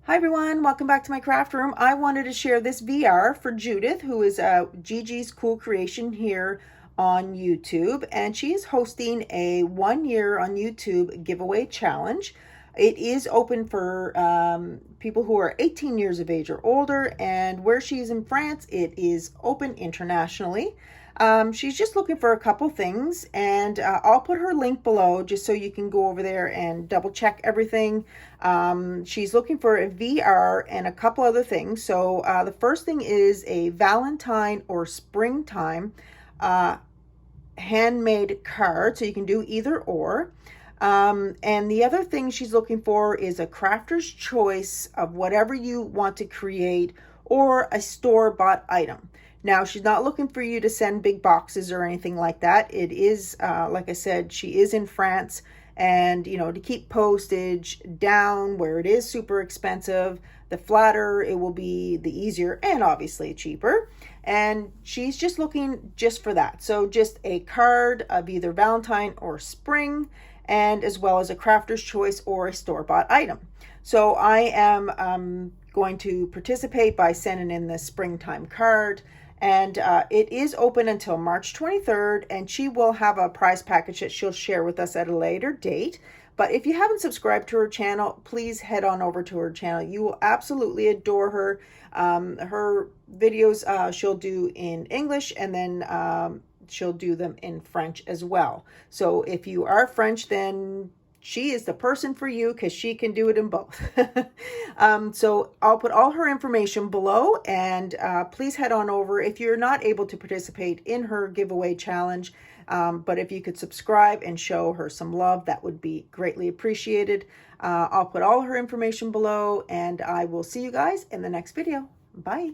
Hi everyone, welcome back to my craft room. I wanted to share this VR for Judith, who is Gigi's Cool Creation here on YouTube, and she is hosting a 1 year on YouTube giveaway challenge. It is open for people who are 18 years of age or older, and where she's in France, it is open internationally. She's just looking for a couple things, and I'll put her link below just so you can go over there and double check everything. She's looking for a VR and a couple other things. So the first thing is a Valentine or springtime handmade card, so you can do either or. And the other thing she's looking for is a crafter's choice of whatever you want to create or a store-bought item. Now, she's not looking for you to send big boxes or anything like that. It is, like I said, she is in France, and, you know, to keep postage down where it is super expensive, the flatter it will be, the easier and obviously cheaper. And she's just looking just for that. So just a card of either Valentine or spring, and as well as a crafter's choice or a store-bought item. So I am going to participate by sending in the springtime card. And it is open until March 23rd, and she will have a prize package that she'll share with us at a later date. But if you haven't subscribed to her channel, please head on over to her channel. You will absolutely adore her. Her videos she'll do in English, and then she'll do them in French as well. So if you are French, then she is the person for you, because she can do it in both. So I'll put all her information below, and please head on over if you're not able to participate in her giveaway challenge. But if you could subscribe and show her some love, that would be greatly appreciated. I'll put all her information below, and I will see you guys in the next video. Bye.